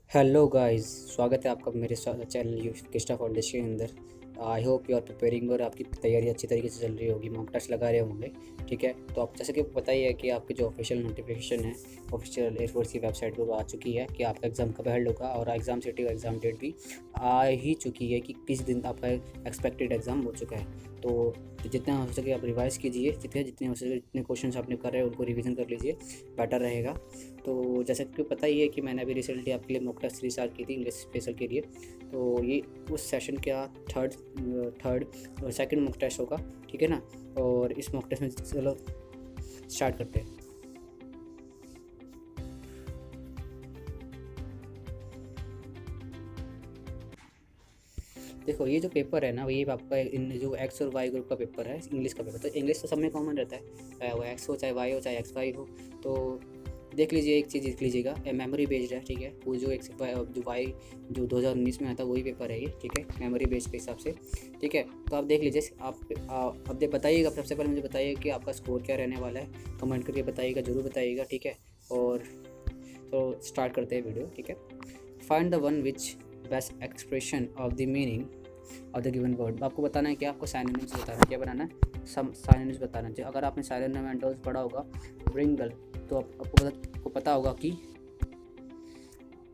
Hello guys, स्वागत है आपका मेरे चैनल किस्टा फाउंडेशन के अंदर। I hope you are preparing और आपकी तैयारी अच्छी तरीके से चल रही होगी, मॉक टेस्ट लगा रहे होंगे। ठीक है, तो आप जैसे कि पता ही है कि आपकी जो ऑफिशियल नोटिफिकेशन है ऑफिशियल एयरफोर्स की वेबसाइट पर आ चुकी है कि आपका एग्ज़ाम कब हेल्ड होगा, और एग्ज़ाम सिटी और एग्ज़ाम डेट भी आ ही चुकी है कि किस दिन आपका एक्सपेक्टेड एग्ज़ाम हो चुका है। तो जितना हो सके आप रिवाइज़ कीजिए, जितने हो सके जितने क्वेश्चन आपने कर रहे हैं उनको रिवीजन कर लीजिए, बेटर रहेगा। तो जैसे कि पता ही है कि मैंने अभी रिसेंटली आपके लिए मॉक टेस्ट 3 स्टार्ट की थी इंग्लिश स्पेशल के लिए। तो ये उस सेशन का थर्ड और सेकंड मॉक टेस्ट होगा। ठीक है ना, और इस मॉक टेस्ट में चलो स्टार्ट करते हैं। देखो, ये जो पेपर है ना, ये आपका इन जो एक्स और वाई ग्रुप का पेपर है, इंग्लिश का पेपर। तो इंग्लिश तो सब में कॉमन रहता है, चाहे वो एक्स हो, चाहे वाई हो, चाहे एक्स वाई हो। तो देख लीजिए, एक चीज़ देख लीजिएगा, मेमोरी बेस्ड है। ठीक है, वो जो एक्स जो वाई जो 2019 में आया था वही पेपर है ये। ठीक है, मेमोरी बेस्ड के हिसाब से। ठीक है, तो आप देख लीजिए। आप बताइएगा, सबसे पहले मुझे बताइए कि आपका स्कोर क्या रहने वाला है। कमेंट करके बताइएगा, ज़रूर बताइएगा। ठीक है, और तो स्टार्ट करते हैं वीडियो। ठीक है, find the one which best expression of the meaning of the given word. आपको बताना है क्या, आपको साइनोनिम्स बताना है, क्या बनाना है, सम साइनोनिम्स बताना है। अगर आपने साइनोनिम एंटोनिम्स पढ़ा होगा व्रिंगल, तो आपको पता होगा कि,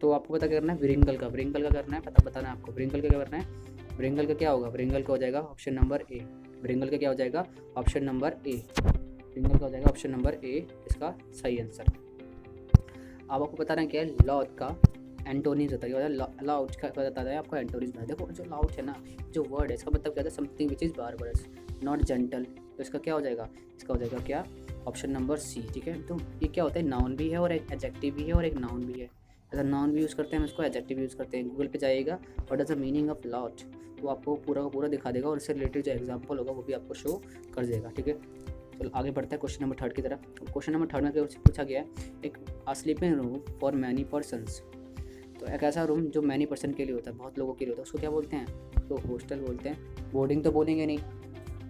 तो आपको पता क्या करना है, व्रिंगल का करना है, पता बताना है आपको व्रिंगल का क्या करना है। व्रिंगल का क्या होगा, व्रिंगल का हो जाएगा ऑप्शन नंबर ए। व्रिंगल का क्या हो जाएगा, ऑप्शन नंबर ए। व्रिंगल का हो जाएगा ऑप्शन नंबर ए, इसका सही आंसर। अब आपको बताना है क्या है, लॉट का एंटोनिम्स होता है। लाउड का बताता है आपको एंटोनिम्स। देखो, जो लाउड है ना, जो वर्ड है, इसका मतलब क्या होता है, something which is barbarous, not gentle. तो इसका क्या हो जाएगा, इसका हो जाएगा क्या, ऑप्शन नंबर सी। ठीक है, तो ये क्या होता है, नाउन भी है और एक एडजेक्टिव भी है और एक नाउन भी है। अगर नाउन भी यूज़ करते हैं हम इसको, एडजेक्टिव यूज़ करते हैं। गूगल पे जाइएगा, what is the meaning of lot, तो आपको पूरा का पूरा दिखा देगा, और इससे रिलेटेड जो एग्जाम्पल होगा वो भी आपको शो कर देगा। ठीक है, चलो आगे बढ़ते हैं क्वेश्चन नंबर थर्ड की तरफ। क्वेश्चन नंबर थर्ड में क्या पूछा गया है, एक sleeping room for many persons. तो एक ऐसा रूम जो मैनी पर्सन के लिए होता है, बहुत लोगों के लिए होता है, उसको क्या बोलते हैं, तो हॉस्टल बोलते हैं। बोर्डिंग तो बोलेंगे नहीं,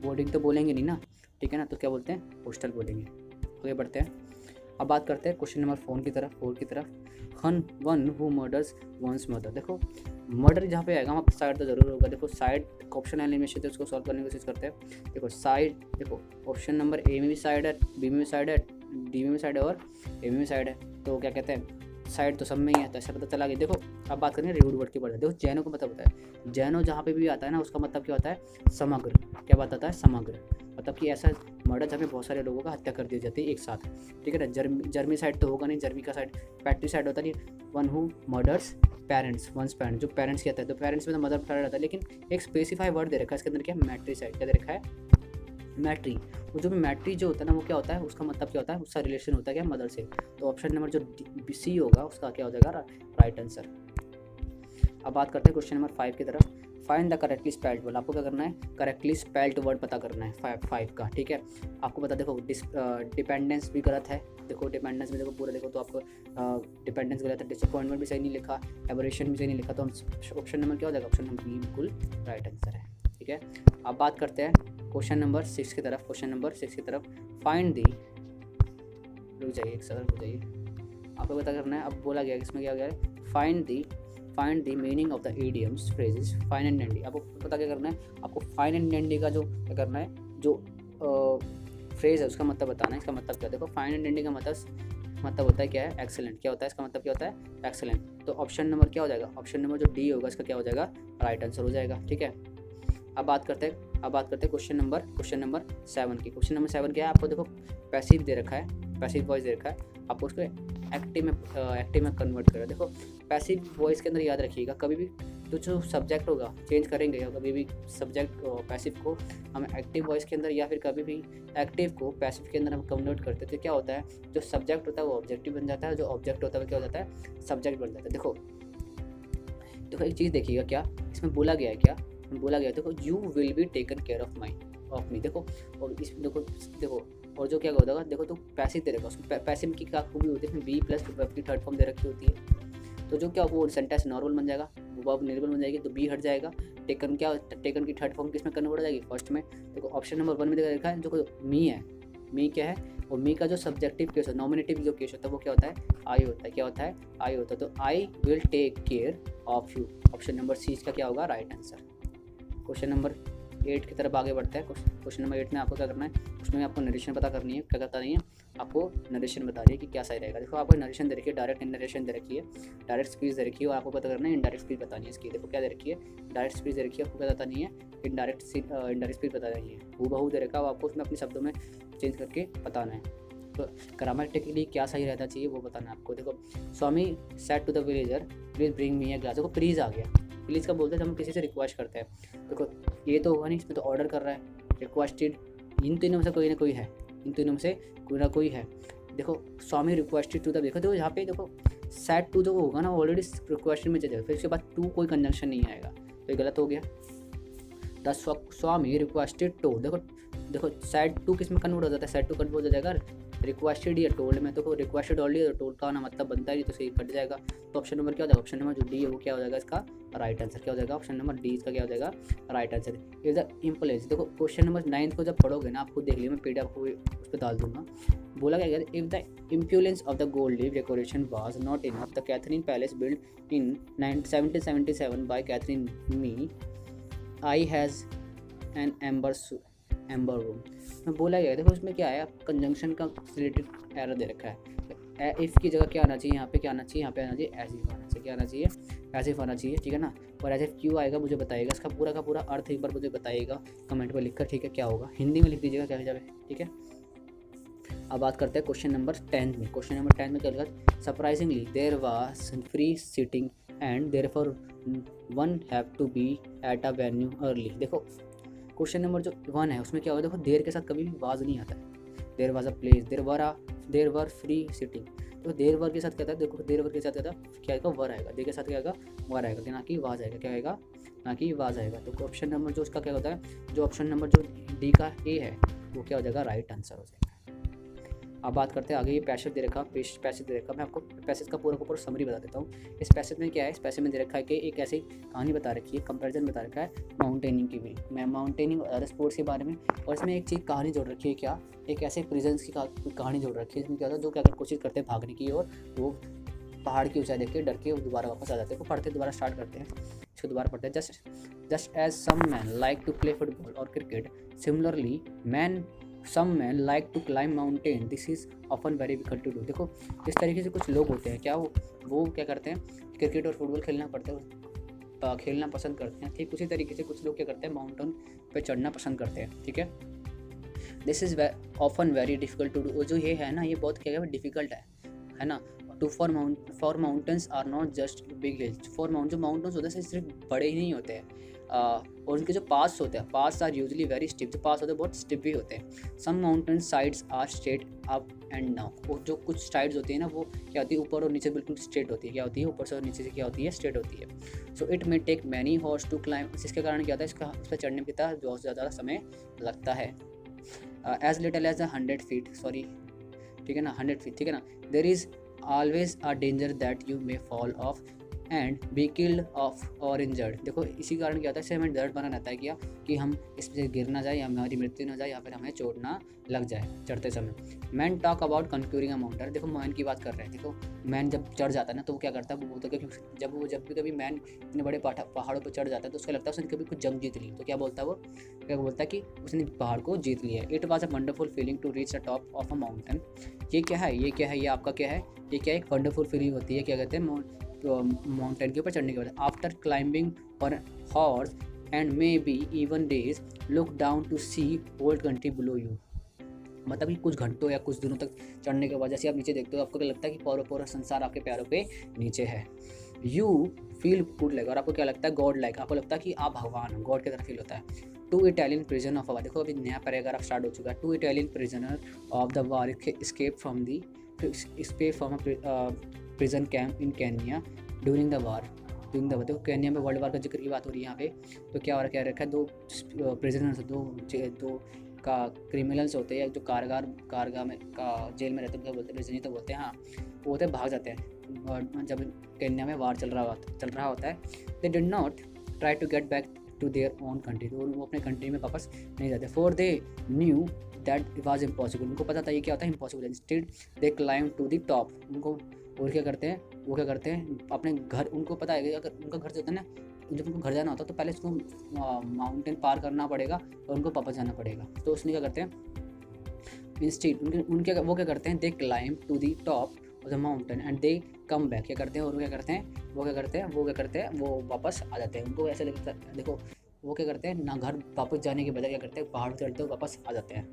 बोर्डिंग तो बोलेंगे नहीं ना। ठीक है ना, तो क्या बोलते हैं, हॉस्टल बोलेंगे। आगे बढ़ते हैं। अब बात करते हैं क्वेश्चन नंबर फोर की तरफ। One who murders one's mother. देखो, मर्डर जहाँ पे आएगा वहाँ पर साइड तो ज़रूर होगा। देखो, साइड ऑप्शन एलिमिनेशन से उसको सॉल्व करने की कोशिश करते हैं। देखो साइड, देखो ऑप्शन नंबर ए में भी साइड है, बी में भी साइड है, डी में भी साइड है और ए में भी साइड है। तो क्या कहते हैं, साइड तो सब में ही है, तो ऐसा पता चला गया। देखो, अब बात करेंगे रूट वर्ड की पढ़ा। देखो, जैनो का मतलब होता है, जैनो जहाँ पे भी आता है ना, उसका मतलब क्या होता है, समग्र। क्या बात आता है, समग्र। मतलब कि ऐसा मर्डर जहाँ पे बहुत सारे लोगों का हत्या कर दी जाती है एक साथ। ठीक है ना, जर्मी साइड तो होगा नहीं, जर्मी का साइड पैट्री साइड होता नहीं। One who murders parents one's parents, जो पेरेंट्स कहते हैं, तो पेरेंट्स में तो मदर फादर रहता है, लेकिन एक स्पेसिफाई वर्ड दे रखा है इसके अंदर, क्या, मैट्री साइड। क्या दे रखा है, मैट्री। वो जो मैट्री जो होता है ना, वो क्या होता है, उसका मतलब क्या होता है, उसका रिलेशन होता है क्या, मदर से। तो ऑप्शन नंबर जो सी होगा उसका क्या हो जाएगा, राइट आंसर। अब बात करते हैं क्वेश्चन नंबर 5 की तरफ। Find the correctly spelled word. आपको क्या करना है, करेक्टली स्पेल्ड वर्ड पता करना है फाइव का। ठीक है, आपको बता, देखो डिपेंडेंस भी गलत है। देखो डिपेंडेंस में देखो पूरा देखो, तो आपको डिपेंडेंस गलत है, डिसअपॉइंटमेंट भी सही नहीं लिखा, एबरेशन भी सही नहीं लिखा। तो ऑप्शन नंबर क्या हो जाएगा, ऑप्शन नंबर बी बिल्कुल राइट आंसर है। ठीक है, अब बात करते हैं क्वेश्चन नंबर 6 की तरफ। क्वेश्चन नंबर 6 की तरफ, फाइंड दी, रुक जाइए एक सेकंड, रुक जाइए। आपको पता करना है, अब बोला गया इसमें क्या गया है, find the meaning of the idioms phrases fine and dandy. आपको पता क्या करना है, आपको फाइन एंड डैंडी का जो क्या करना है, जो फ्रेज है उसका मतलब बताना है। इसका मतलब क्या है, देखो फाइन एंड डैंडी का मतलब होता है क्या है, एक्सेलेंट। क्या होता है इसका मतलब, क्या होता है, एक्सेलेंट। तो ऑप्शन नंबर क्या हो जाएगा, ऑप्शन नंबर जो डी होगा इसका क्या हो जाएगा, राइट आंसर हो जाएगा। ठीक है, अब बात करते हैं क्वेश्चन नंबर 7 की। क्वेश्चन नंबर 7 क्या है, आपको देखो पैसिव दे रखा है, पैसिव वॉइस दे रखा है, आपको उसको एक्टिव में कन्वर्ट करें। देखो, पैसिव वॉइस के अंदर याद रखिएगा, कभी भी तो जो सब्जेक्ट होगा चेंज करेंगे, या कभी भी सब्जेक्ट पैसिव को हम एक्टिव वॉइस के अंदर, या फिर कभी भी एक्टिव को पैसिव के अंदर हम कन्वर्ट करते हैं, तो क्या होता है, जो सब्जेक्ट होता है वो ऑब्जेक्टिव बन जाता है, जो ऑब्जेक्ट होता है वो क्या हो जाता है, सब्जेक्ट बन जाता है। देखो एक चीज़ देखिएगा, क्या इसमें बोला गया है, क्या बोला गया है, देखो, you will be taken care of me. देखो, और इस देखो और जो क्या होगा, देखो तो पैसिव दे रखा है, पैसिव की क्या खूबी होती है, इसमें बी प्लस वर्ब की थर्ड फॉर्म दे रखी होती है। तो जो क्या वो सेंटेंस नॉर्मल बन जाएगा, वर्ब निर्बल बन जाएगी, तो बी हट जाएगा। टेकन की थर्ड फॉर्म किसमें कन्वर्ट हो जाएगी, फर्स्ट में। देखो ऑप्शन नंबर 1 में देखा है, जो मी है, मी क्या है, और मी का जो सब्जेक्टिव केस है, नॉमिनेटिव जो केस होता है वो क्या होता है, आई होता है। क्या होता है, आई होता है। तो I will take care of you, option number C इसका क्या होगा राइट आंसर। क्वेश्चन नंबर 8 की तरफ आगे बढ़ता है। क्वेश्चन नंबर 8 में आपको क्या करना है, उसमें आपको नरेशन पता करनी है। क्या करता नहीं है, आपको नरेशन बता रही है कि क्या सही रहेगा। देखो आपको नरेशन दे रखी है, डायरेक्ट नरेशन दे रखी है, डायरेक्ट स्पीच दे रखी है, और आपको पता करना है इनडायरेक्ट स्पीच बतानी है इसकी। देखो क्या दे रखी है, डायरेक्ट स्पीच दे रखी है, आपको क्या बतानी है, इनडायरेक्ट स्पीच बता रही है। हूबहू दे रखा है, आपको उसमें अपने शब्दों में चेंज करके बताना है। तो ग्रामेटिकली क्या सही रहना चाहिए वो बताना है आपको। देखो Swami said to the villager please bring me a glass. देखो प्लीज़ आ गया, प्लीज़ का बोलते हैं जब हम किसी से रिक्वेस्ट करते हैं। देखो ये तो हुआ नहीं, इसमें तो ऑर्डर कर रहा है, रिक्वेस्टेड, इन तीनों में से कोई ना कोई है, इन तीनों में से कोई ना कोई है। देखो स्वामी रिक्वेस्टेड टू द, देखो तो यहाँ पे देखो सेड टू जो होगा ना ऑलरेडी रिक्वेस्टेड में चलेगा, फिर उसके बाद टू कोई कंजंक्शन नहीं आएगा, तो ये गलत हो गया। द स्वामी रिक्वेस्टेड टू, देखो सेड टू किस में कन्वर्ट हो जाता है, सेड टू कन्वर्ट हो जाएगा रिक्वेस्टेड या टोल्ड में। तो रिक्वेस्टेड ऑलरेडी, तो टोल्ड का ना मतलब बनता ही, तो सही कट जाएगा। तो ऑप्शन नंबर क्या हो जाएगा, ऑप्शन नंबर जो डी है वो क्या हो जाएगा इसका राइट आंसर। क्या हो जाएगा, ऑप्शन नंबर डी इसका क्या हो जाएगा राइट आंसर। इज द इम्प्लेज, देखो क्वेश्चन नंबर 9 को जब पढ़ोगे ना, आपको देख लिया मैं पीडीएफ को उस पर डाल दूंगा। बोला क्या गया, if the opulence of the gold leaf decoration was not enough the Catherine palace build in 1777 by Catherine me I has an amber room में बोला गया। देखो उसमें क्या है, कंजंक्शन का रिलेटेड एरर दे रखा है। इफ़ की जगह क्या आना चाहिए, यहाँ पे क्या आना चाहिए, यहाँ पे आना चाहिए एज इफ आना चाहिए। क्या आना चाहिए, एज इफ आना चाहिए, ठीक है ना। और एज इफ क्यों आएगा मुझे बताइएगा, इसका पूरा का पूरा अर्थ एक बार मुझे बताइएगा कमेंट में लिखकर, ठीक है। क्या होगा, हिंदी में लिख दीजिएगा क्या जाए, ठीक है। अब बात करते हैं क्वेश्चन नंबर 10 में। क्वेश्चन नंबर 10 में क्या लिखा, surprisingly there was free seating and therefore one have to be at a venue early. देखो क्वेश्चन नंबर जो 1 है उसमें क्या होगा, देखो देर के साथ कभी भी वाज नहीं आता है। There was a place, there were free seating, तो देर वर के साथ क्या था, देखो देर वर के साथ क्या था, क्या आएगा वर आएगा, देर के साथ क्या आएगा वर आएगा, ना कि वाज आएगा। क्या आएगा, ना कि वाज आएगा। तो ऑप्शन नंबर जो उसका क्या होता है, जो ऑप्शन नंबर जो डी का ए है वो क्या हो जाएगा राइट आंसर हो जाएगा। अब बात करते हैं आगे, ये पैसेज दे रखा, पैसेज दे रखा, मैं आपको पैसेज का पूरा समरी बता देता हूँ। इस पैसेज में क्या है, इस पैसेज में दे रखा है कि एक ऐसी कहानी बता रखी है, कंपैरिजन बता रखा है माउंटेनिंग की भी, मैं माउंटेनिंग और अदर स्पोर्ट्स के बारे में। और इसमें एक चीज़ कहानी जोड़ रखी है, क्या, एक ऐसे प्रिजन्स की कहानी जोड़ रखी है, इसमें क्या होता है, जो क्या कोशिश करते हैं भागने की, और वो पहाड़ की ऊंचाई देख के डर के दोबारा वापस आ जाते हैं। वो पढ़ते दोबारा स्टार्ट करते हैं, इसको दोबारा पढ़ते हैं। Just as some man like to play football और cricket, similarly some man like to climb mountain, this is often very difficult to do. देखो इस तरीके से कुछ लोग होते हैं, क्या वो क्या करते हैं, क्रिकेट और फुटबॉल खेलना पसंद करते हैं। ठीक उसी तरीके से कुछ लोग क्या करते हैं, माउंटेन पे चढ़ना पसंद करते हैं, ठीक है। This is often very difficult to do, जो ये है ना, ये बहुत क्या है, डिफिकल्ट है ना। To for mountains are not just big hills, for जो माउंटेन्स होते हैं सिर्फ बड़े ही नहीं होते हैं, और उनके जो पास होते हैं, pass are usually very steep, जो पास होते हैं बहुत स्टिप भी होते हैं। Some mountain sides are straight up and down, और जो कुछ साइड्स होती है ना वो क्या होती है, ऊपर और नीचे बिल्कुल स्ट्रेट होती है। क्या होती है, ऊपर से और नीचे से क्या होती है, स्ट्रेट होती है। So it may take many hours to climb, जिसके कारण क्या होता है, इसका उस पर चढ़ने में कितना बहुत ज़्यादा समय लगता है। As little as 100 feet, sorry ठीक है ना, 100 फीट, ठीक है ना। There is always a danger that you may fall off and be killed off और इंजर्ड। देखो इसी कारण क्या होता है, इससे हमें डर बना रहता है क्या, कि हम इससे गिर ना जाए, या हमारी मृत्यु ना जाए, या फिर हमें चोट ना लग जाए चढ़ते समय। Man talk about conquering a mountain, देखो मैन की बात कर रहे हैं। देखो मैन जब चढ़ जाता है ना, तो वो क्या करता है, वो बोलता है कि जब भी कभी मैन इतने बड़े पहाड़ों पर चढ़ जाता है, तो उसको लगता है उसने कभी कुछ जंग जीत ली। तो क्या बोलता है वो, क्या बोलता है कि उसने पहाड़ को जीत लिया। It was a wonderful feeling to reach the top of a mountain. ये क्या है, ये आपका क्या है, ये क्या एक वंडरफुल फीलिंग होती है, क्या कहते हैं, माउंटेन के ऊपर चढ़ने के बाद। After climbing on hours and may be even days look down to see whole country below you, मतलब कि कुछ घंटों या कुछ दिनों तक चढ़ने के बाद जैसे आप नीचे देखते हो, आपको क्या लगता है कि पूरा संसार आपके पैरों पे नीचे है। यू फील गुड लाइक, और आपको क्या लगता है, गॉड लाइक, आपको लगता है कि आप भगवान हो, गॉड की तरह फील होता है। Two Italian prisoner of war, देखो अभी नया पैराग्राफ स्टार्ट हो चुका है। Two Italian prisoner of the war escape from a prison camp in Kenya during the war। देखो केन्या में वर्ल्ड वार का जिक्र की बात हो रही है यहाँ पे। तो क्या रखा है, दो प्रिजनर्स, दो का क्रिमिनल्स होते हैं, जो कारगा में जेल में रहते हैं, क्या बोलते हैं, प्रिजन ही तो बोलते हैं, हाँ वो होते हैं, भाग जाते हैं। और जब केन्या में वार चल रहा होता है, they did not try to get back to their own country, तो वो अपने कंट्री में वापस नहीं जाते। For they knew that was impossible, उनको पता था ये क्या होता है impossible. Instead they climb to the top, उनको और क्या करते हैं, वो क्या करते हैं अपने घर, उनको पता है कि अगर उनका घर जो होता है ना, जब उनको घर जाना होता है तो पहले उसको माउंटेन पार करना पड़ेगा और उनको वापस जाना पड़ेगा। तो उसने क्या करते हैं, इंस्टेड उनके वो क्या करते हैं, they climb to the top of the mountain and they come back, क्या करते हैं और वो क्या करते हैं, वो वापस आ जाते हैं। उनको ऐसे लगता है, देखो वो क्या करते हैं ना, घर वापस जाने के बजाय क्या करते हैं, पहाड़ चढ़ते हैं वापस आ जाते हैं।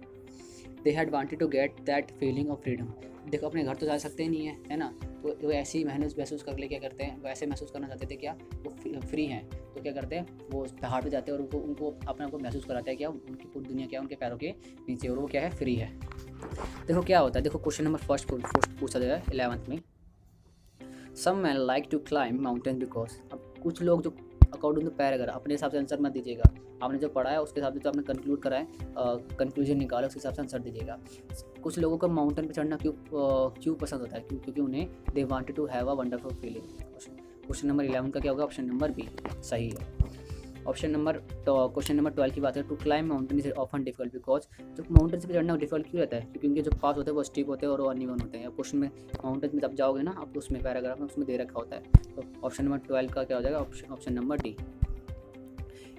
They had wanted to get that feeling of freedom, देखो अपने घर तो जा सकते ही नहीं है ना, तो वो ऐसी महसूस कर ले, क्या करते हैं वैसे महसूस करना चाहते थे क्या, वो फ्री हैं, तो क्या करते हैं वो पहाड़ पे जाते हैं और उनको अपने आप को महसूस कराते हैं क्या, उनकी पूरी दुनिया क्या है उनके पैरों के नीचे, और वो क्या है, फ्री है। देखो क्या होता है, देखो क्वेश्चन नंबर फर्स्ट पूछा गया है 11th में, some man like to climb mountain because, अब कुछ लोग जो अकॉर्डिंग टू पैराग्राफ, अपने हिसाब से आंसर मत दीजिएगा, आपने जो पढ़ा है उसके हिसाब से, तो आपने कंक्लूड करा है, कंक्लूजन निकाला उसके हिसाब से आंसर दीजिएगा। कुछ लोगों को माउंटेन पे चढ़ना क्यों पसंद होता है, क्योंकि उन्हें they wanted to have a wonderful feeling. Question number 11 का क्या होगा, ऑप्शन नंबर बी सही है। क्वेश्चन नंबर 12 की बात है, to climb mountain is often difficult because, जो माउंटेन पे चढ़ना डिफिकल्ट क्यों रहता है, क्योंकि उनके जो पास होते हैं वो स्टीप होते हैं और वो अनइवन होते हैं। क्वेश्चन में माउंटेन में जब जाओगे ना आप, उसमें पैराग्राफ में उसमें दे रखा होता है। तो ऑप्शन नंबर 12 का क्या हो जाएगा, option number D.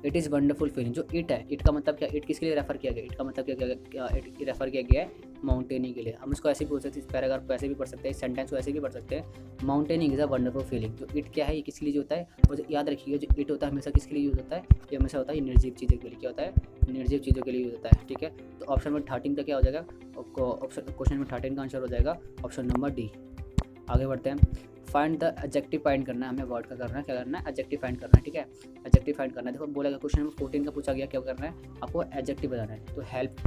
It is wonderful feeling, जो इट है, इट का मतलब क्या, इट किसके लिए रेफर किया गया, इट का मतलब क्या इट रेफर किया गया है माउंटेनिंग के लिए। हम इसको ऐसे भी बोल सकते हैं, इस पैराग्राफ को ऐसे भी पढ़ सकते हैं, इस सेंटेंस को ऐसे भी पढ़ सकते हैं, mountaining is a wonderful feeling. जो इट क्या है, ये किसके लिए होता है, और याद रखिएगा जो इट होता है हमेशा किसके लिए यूज़ होता है, ये हमेशा होता है निर्जीव चीज़ों के लिए, क्या होता है, निर्जीव चीज़ों के लिए यूज़ होता है। ठीक है, तो ऑप्शन नंबर 13 का क्या हो जाएगा, क्वेश्चन नंबर 13 का आंसर हो जाएगा ऑप्शन नंबर डी। आगे बढ़ते हैं, फाइंड द एडजेक्टिव फाइंड करना है हमें, वर्ड का करना है, क्या करना है, एडजेक्टिव फाइंड करना है। ठीक है, एडजेक्टिव फाइंड करना है। देखो बोला गया क्वेश्चन नंबर 14 का पूछा गया, क्या करना है आपको, एडजेक्टिव बताना है। तो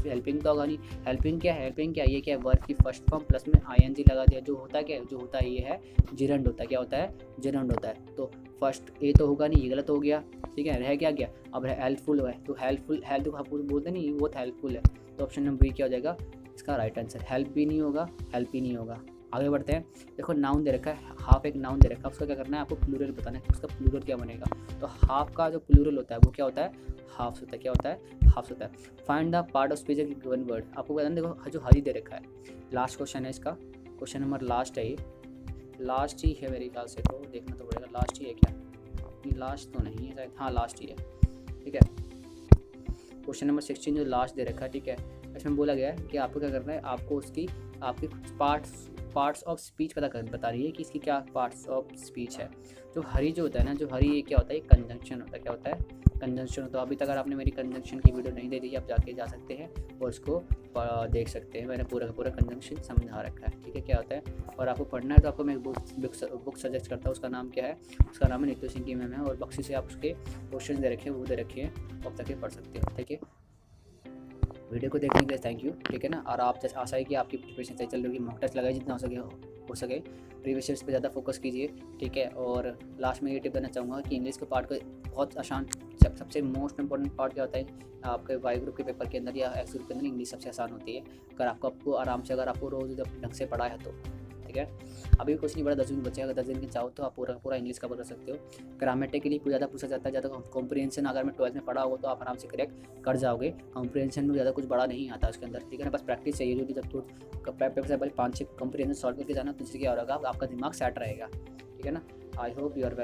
हेल्पिंग तो होगा नहीं, हेल्पिंग क्या है, ये क्या है, वर्ब की फर्स्ट फॉर्म प्लस में आईएनजी लगा दिया, जो होता है क्या, जो होता है ये है जिरंड होता है, क्या होता है, जिरंड होता है। तो फर्स्ट ए तो होगा नहीं, ये गलत हो गया। ठीक है, रह क्या गया, अब हेल्पफुल है, तो हेल्प आप बोलते नहीं, वो हेल्पफुल है, तो ऑप्शन नंबर बी क्या हो जाएगा इसका राइट आंसर। हेल्प भी नहीं होगा, हेल्प ही नहीं होगा। आगे बढ़ते हैं, देखो नाउन दे रखा है, हाफ एक नाउन दे रखा है, उसका क्या करना है आपको, प्लूरल बताना है, उसका प्लूरल क्या बनेगा। तो हाफ का जो प्लूरल होता है वो क्या होता है, हाफ होता है, क्या होता है, हाफ होता है। Find the part of speech given word, आपको बताना, देखो जो हरी दे रखा है, लास्ट क्वेश्चन है इसका, क्वेश्चन नंबर लास्ट है, ये लास्ट ही है मेरे ख्याल से, तो देखना तो पड़ेगा, लास्ट ही है क्या, लास्ट तो नहीं है शायद, हाँ लास्ट ही है। ठीक है, क्वेश्चन नंबर 16 जो लास्ट दे रखा है, ठीक है, इसमें बोला गया है कि आपको क्या करना है, आपको उसकी आपके पार्ट्स ऑफ स्पीच बता रही है कि इसकी क्या पार्ट्स ऑफ स्पीच है। जो हरी जो होता है ना, जो हरी ये क्या होता है, कंजंक्शन होता है, क्या होता है, कंजंक्शन। तो अभी तक अगर आपने मेरी कंजंक्शन की वीडियो नहीं देखी, आप जाके जा सकते हैं और उसको देख सकते हैं, मैंने पूरा का पूरा कंजंक्शन समझा रखा है। ठीक है, क्या होता है, और आपको पढ़ना है तो आपको मैं बुक सजेस्ट करता हूँ, उसका नाम क्या है, उसका नाम है नीतू सिंह की मैम है, और बक्सी से आप उसके क्वेश्चन दे रखे हैं, वो दे रखे हैं, अब तक पढ़ सकते हो। ठीक है, वीडियो को देखने के लिए थैंक यू। ठीक है ना, और आप जैसे आशा है कि आपकी प्रिपरेशन सही चल रही होगी, मॉक टेस्ट लगाइए जितना हो सके, प्रीवियस ईयर्स पे ज़्यादा फोकस कीजिए। ठीक है, और लास्ट में ये टिप देना चाहूँगा कि इंग्लिश के पार्ट को बहुत आसान, सबसे मोस्ट इंपॉर्टेंट पार्ट क्या होता है आपके वाई ग्रुप के पेपर के अंदर या एक्स ग्रुप के अंदर, इंग्लिश सबसे आसान होती है, अगर आपको आराम से, अगर आपको रोज़ ढंग से पढ़ा है तो। ठीक है, अभी कुछ नहीं बड़ा, 10 दिन बचे, अगर 10 दिन के चाहो तो आप पूरा इंग्लिश कवर कर सकते हो। ग्रामेटिकली ज़्यादा पूछा जाता है, ज़्यादा कॉम्प्रिहेंशन अगर मैं 12th में पढ़ा होगा तो आप आराम से करेक्ट कर जाओगे। कॉम्प्रिहेंशन में ज़्यादा कुछ बड़ा नहीं आता उसके अंदर। ठीक है ना, बस प्रैक्टिस चाहिए, जो कि जब तो पेपर से पहले 5-6 कॉम्प्रिहेंशन सॉल्व करके जाना, तो जिससे क्या होगा, आपका दिमाग सेट रहेगा। ठीक है ना, I hope you are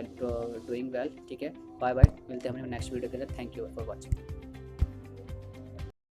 doing well. ठीक है, बाय बाय, मिलते हैं हमारे नेक्स्ट वीडियो के अंदर। Thank you for watching.